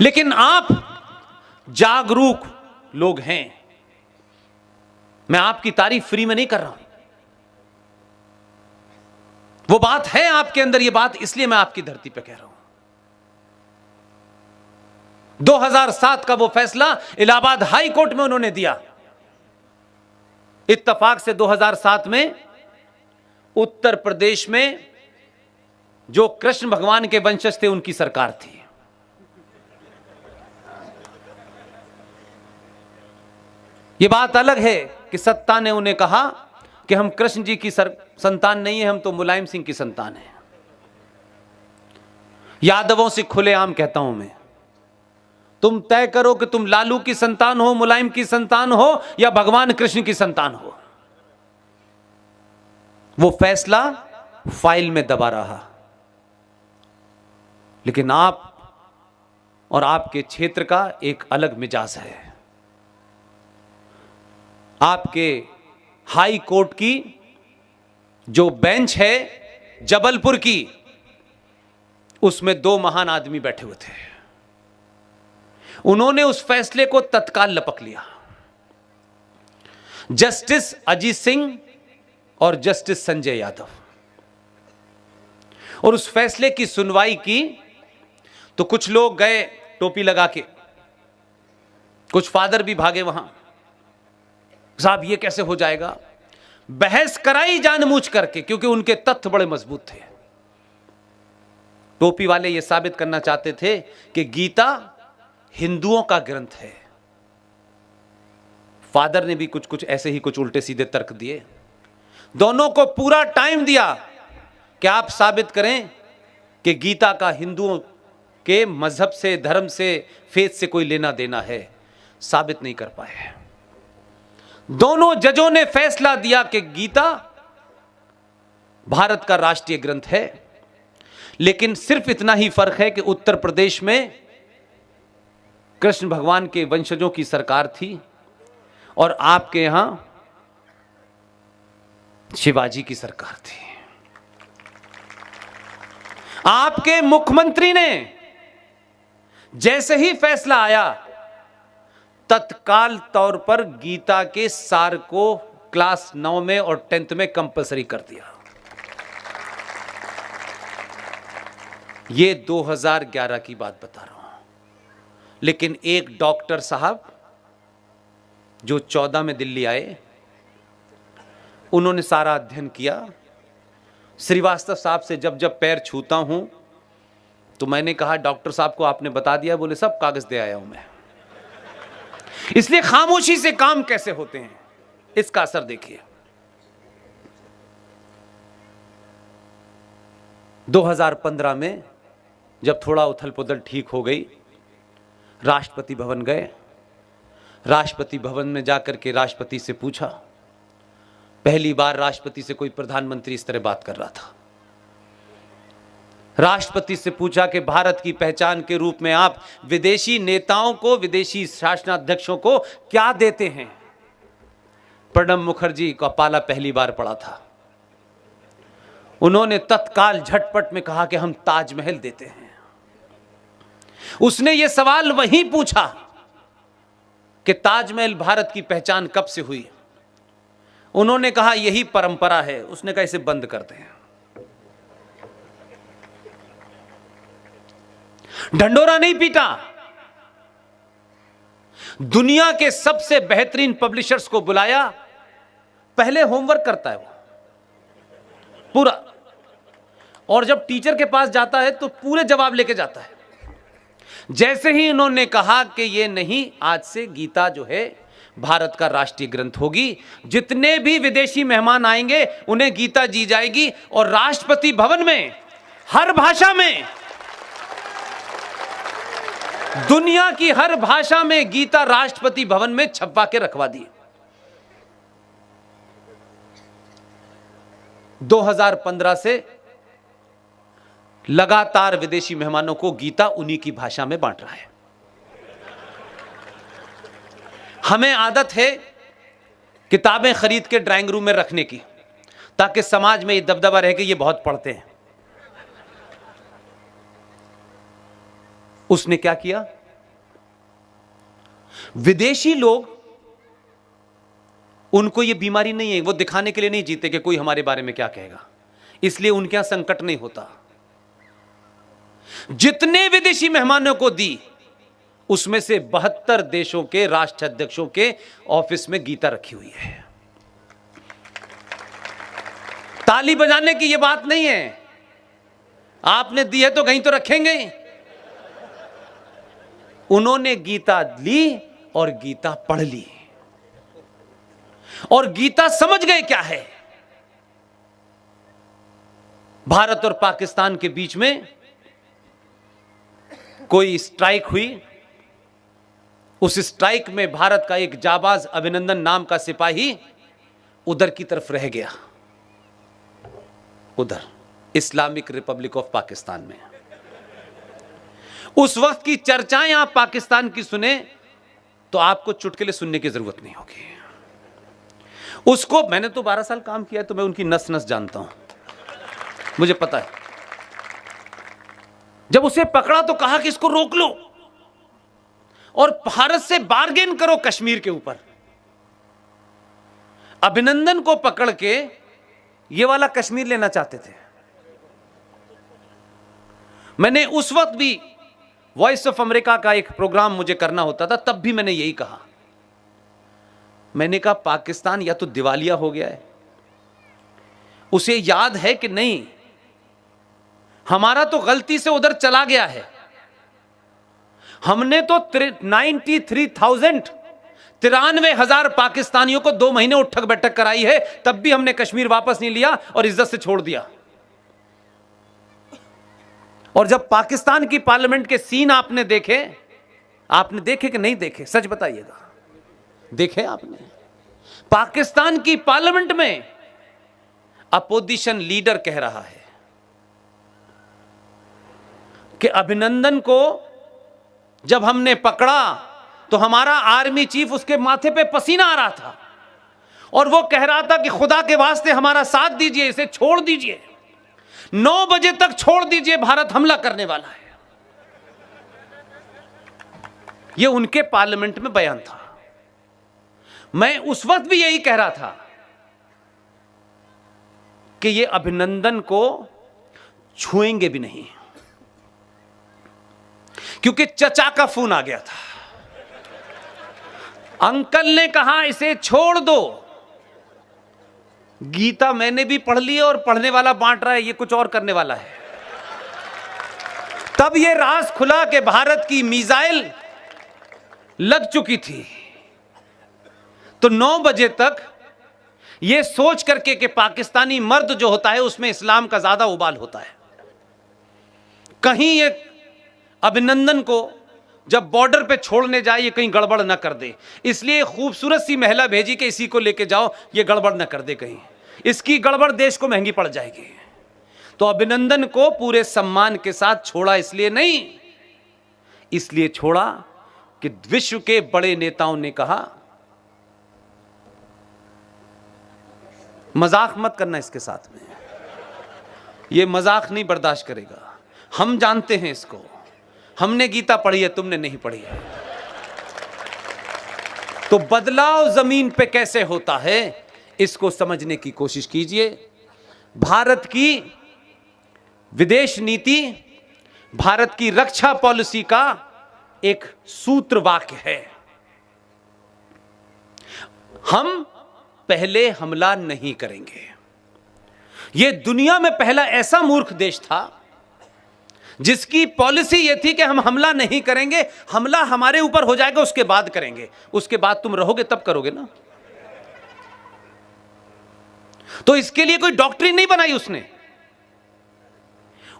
लेकिन आप जागरूक लोग हैं। मैं आपकी तारीफ फ्री में नहीं कर रहा हूं, वो बात है आपके अंदर, ये बात इसलिए मैं आपकी धरती पे कह रहा हूं। 2007 का वो फैसला इलाहाबाद हाई कोर्ट में उन्होंने दिया। इत्तेफाक से 2007 में उत्तर प्रदेश में जो कृष्ण भगवान के वंशज थे उनकी सरकार थी। यह बात अलग है कि सत्ता ने उन्हें कहा कि हम कृष्ण जी की संतान नहीं है, हम तो मुलायम सिंह की संतान है। यादवों से खुलेआम कहता हूं मैं, तुम तय करो कि तुम लालू की संतान हो, मुलायम की संतान हो, या भगवान कृष्ण की संतान हो। वो फैसला फाइल में दबा रहा। लेकिन आप और आपके क्षेत्र का एक अलग मिजाज है। आपके हाई कोर्ट की जो बेंच है जबलपुर की, उसमें दो महान आदमी बैठे हुए थे। उन्होंने उस फैसले को तत्काल लपक लिया। जस्टिस अजीत सिंह और जस्टिस संजय यादव, और उस फैसले की सुनवाई की। तो कुछ लोग गए टोपी लगा के, कुछ फादर भी भागे वहां, साहब ये कैसे हो जाएगा। बहस कराई जानबूझ करके, क्योंकि उनके तथ्य बड़े मजबूत थे। टोपी वाले ये साबित करना चाहते थे कि गीता हिंदुओं का ग्रंथ है। फादर ने भी कुछ ऐसे ही कुछ उल्टे सीधे तर्क दिए। दोनों को पूरा टाइम दिया कि आप साबित करें कि गीता का हिंदुओं के मजहब से, धर्म से, फेथ से कोई लेना देना है। साबित नहीं कर पाए। दोनों जजों ने फैसला दिया कि गीता भारत का राष्ट्रीय ग्रंथ है। लेकिन सिर्फ इतना ही फर्क है कि उत्तर प्रदेश में कृष्ण भगवान के वंशजों की सरकार थी और आपके यहां शिवाजी की सरकार थी। आपके मुख्यमंत्री ने जैसे ही फैसला आया, तत्काल तौर पर गीता के सार को क्लास 9 में और 10th में कंपलसरी कर दिया। यह 2011 की बात बता रहा हूं। लेकिन एक डॉक्टर साहब जो 14 में दिल्ली आए, उन्होंने सारा अध्ययन किया। श्रीवास्तव साहब से जब जब पैर छूता हूं तो मैंने कहा, डॉक्टर साहब को आपने बता दिया? बोले सब कागज दे आया हूं मैं। इसलिए खामोशी से काम कैसे होते हैं, इसका असर देखिए। 2015 में जब थोड़ा उथल पुथल ठीक हो गई, राष्ट्रपति भवन गए। राष्ट्रपति भवन में जाकर के राष्ट्रपति से पूछा, पहली बार राष्ट्रपति से कोई प्रधानमंत्री इस तरह बात कर रहा था। राष्ट्रपति से पूछा कि भारत की पहचान के रूप में आप विदेशी नेताओं को, विदेशी शासनाध्यक्षों को क्या देते हैं? प्रणब मुखर्जी का पाला पहली बार पड़ा था। उन्होंने तत्काल झटपट में कहा कि हम ताजमहल देते हैं। उसने यह सवाल वहीं पूछा कि ताजमहल भारत की पहचान कब से हुई? उन्होंने कहा यही परंपरा है। उसने कहा इसे बंद करते हैं। ढंडोरा नहीं पीटा। दुनिया के सबसे बेहतरीन पब्लिशर्स को बुलाया। पहले होमवर्क करता है वो पूरा, और जब टीचर के पास जाता है तो पूरे जवाब लेके जाता है। जैसे ही इन्होंने कहा कि ये नहीं, आज से गीता जो है भारत का राष्ट्रीय ग्रंथ होगी, जितने भी विदेशी मेहमान आएंगे उन्हें गीता दी जाएगी, और राष्ट्रपति भवन में हर भाषा में, दुनिया की हर भाषा में गीता राष्ट्रपति भवन में छपवा के रखवा दी। 2015 से लगातार विदेशी मेहमानों को गीता उन्हीं की भाषा में बांट रहा है। हमें आदत है किताबें खरीद के ड्राइंग रूम में रखने की, ताकि समाज में ये दबदबा रहे कि ये बहुत पढ़ते हैं। उसने क्या किया? विदेशी लोग, उनको यह बीमारी नहीं है, वो दिखाने के लिए नहीं जीते कि कोई हमारे बारे में क्या कहेगा, इसलिए उनके यहां संकट नहीं होता। जितने विदेशी मेहमानों को दी, उसमें से 72 देशों के राष्ट्राध्यक्षों के ऑफिस में गीता रखी हुई है। ताली बजाने की यह बात नहीं है, आपने दी है तो कहीं तो रखेंगे। उन्होंने गीता ली और गीता पढ़ ली और गीता समझ गए क्या है। भारत और पाकिस्तान के बीच में कोई स्ट्राइक हुई, उस स्ट्राइक में भारत का एक जाबाज अभिनंदन नाम का सिपाही उधर की तरफ रह गया, उधर इस्लामिक रिपब्लिक ऑफ पाकिस्तान में। उस वक्त की चर्चाएं आप पाकिस्तान की सुने तो आपको चुटकुले सुनने की जरूरत नहीं होगी। उसको मैंने तो 12 साल काम किया है, तो मैं उनकी नस नस जानता हूं, मुझे पता है। जब उसे पकड़ा तो कहा कि इसको रोक लो और भारत से बार्गेन करो कश्मीर के ऊपर। अभिनंदन को पकड़ के ये वाला कश्मीर लेना चाहते थे। मैंने उस वक्त भी वॉइस ऑफ अमेरिका का एक प्रोग्राम मुझे करना होता था, तब भी मैंने यही कहा। मैंने कहा पाकिस्तान या तो दिवालिया हो गया है, उसे याद है कि नहीं हमारा तो गलती से उधर चला गया है। हमने तो 93,000 पाकिस्तानियों को 2 महीने उठक बैठक कराई है, तब भी हमने कश्मीर वापस नहीं लिया और इज्जत से छोड़ दिया। और जब पाकिस्तान की पार्लियामेंट के सीन आपने देखे कि नहीं देखे, सच बताइएगा, देखे आपने? पाकिस्तान की पार्लियामेंट में अपोजिशन लीडर कह रहा है कि अभिनंदन को जब हमने पकड़ा तो हमारा आर्मी चीफ, उसके माथे पे पसीना आ रहा था और वो कह रहा था कि खुदा के वास्ते हमारा साथ दीजिए, इसे छोड़ दीजिए, 9 बजे तक छोड़ दीजिए, भारत हमला करने वाला है। ये उनके पार्लियामेंट में बयान था। मैं उस वक्त भी यही कह रहा था कि ये अभिनंदन को छुएंगे भी नहीं, क्योंकि चचा का फोन आ गया था। अंकल ने कहा इसे छोड़ दो। गीता मैंने भी पढ़ ली और पढ़ने वाला बांट रहा है, ये कुछ और करने वाला है। तब ये राज खुला कि भारत की मिसाइल लग चुकी थी। तो 9 बजे तक ये सोच करके कि पाकिस्तानी मर्द जो होता है उसमें इस्लाम का ज्यादा उबाल होता है, कहीं ये अभिनंदन को जब बॉर्डर पे छोड़ने जाए ये कहीं गड़बड़ ना कर दे, इसलिए खूबसूरत सी महिला भेजी कि इसी को लेके जाओ, ये गड़बड़ ना कर दे, कहीं इसकी गड़बड़ देश को महंगी पड़ जाएगी। तो अभिनंदन को पूरे सम्मान के साथ छोड़ा, इसलिए नहीं, इसलिए छोड़ा कि विश्व के बड़े नेताओं ने कहा मजाक मत करना इसके साथ में, ये मजाक नहीं बर्दाश्त करेगा, हम जानते हैं इसको, हमने गीता पढ़ी है, तुमने नहीं पढ़ी है। तो बदलाव जमीन पे कैसे होता है इसको समझने की कोशिश कीजिए। भारत की विदेश नीति, भारत की रक्षा पॉलिसी का एक सूत्र वाक्य है, हम पहले हमला नहीं करेंगे। यह दुनिया में पहला ऐसा मूर्ख देश था जिसकी पॉलिसी यह थी कि हम हमला नहीं करेंगे, हमला हमारे ऊपर हो जाएगा उसके बाद करेंगे, उसके बाद तुम रहोगे तब करोगे ना। तो इसके लिए कोई डॉक्ट्रिन नहीं बनाई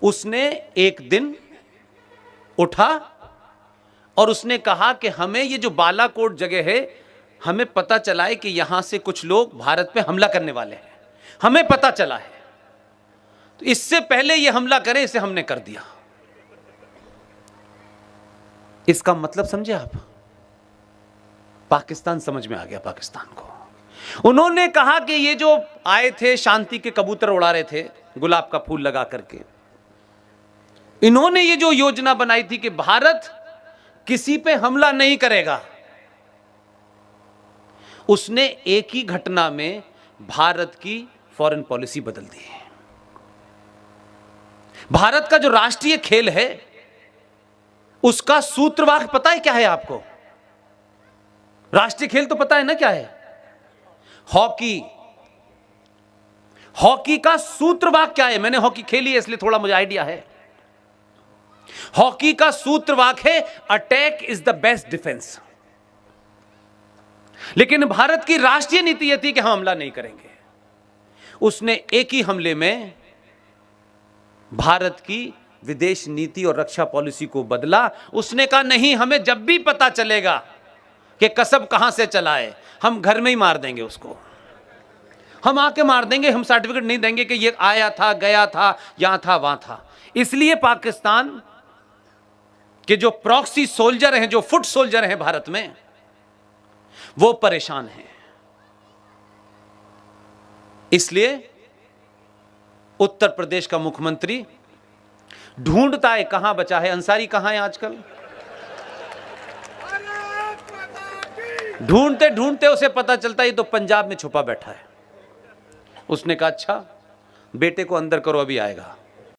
उसने एक दिन उठा और उसने कहा कि हमें ये जो बालाकोट जगह है, हमें पता चला है कि यहां से कुछ लोग भारत पे हमला करने वाले हैं, हमें पता चला है, तो इससे पहले ये हमला करें, इसे हमने कर दिया। इसका मतलब समझे आप? पाकिस्तान समझ में आ गया पाकिस्तान को। उन्होंने कहा कि ये जो आए थे शांति के कबूतर उड़ा रहे थे गुलाब का फूल लगा करके, इन्होंने ये जो योजना बनाई थी कि भारत किसी पे हमला नहीं करेगा, उसने एक ही घटना में भारत की फॉरेन पॉलिसी बदल दी है। भारत का जो राष्ट्रीय खेल है उसका सूत्रवाक्य पता है क्या है आपको? राष्ट्रीय खेल तो पता है ना क्या है? हॉकी। हॉकी का सूत्रवाक्य क्या है? मैंने हॉकी खेली है इसलिए थोड़ा मुझे आइडिया है। हॉकी का सूत्रवाक्य है attack is the best defence. लेकिन भारत की राष्ट्रीय नीति यह थी कि हम हमला नहीं करेंगे। उसने एक ही हमले में भारत की विदेश नीति और रक्षा पॉलिसी को बदला। उसने कहा नहीं, हमें जब भी पता चलेगा कि कसब कहां से चला है, हम घर में ही मार देंगे उसको। हम आके मार देंगे, हम सर्टिफिकेट नहीं देंगे कि ये आया था, गया था, यहां था, वहां था। इसलिए पाकिस्तान के जो प्रॉक्सी सोल्जर हैं, जो फुट सोल्जर हैं भारत में, वो परेशान हैं। इसलिए उत्तर प्रदेश का मुख्यमंत्री ढूंढता है कहां बचा है। अंसारी कहां है आजकल? ढूंढते ढूंढते उसे पता चलता है ये तो पंजाब में छुपा बैठा है। उसने कहा अच्छा बेटे को अंदर करो, अभी आएगा।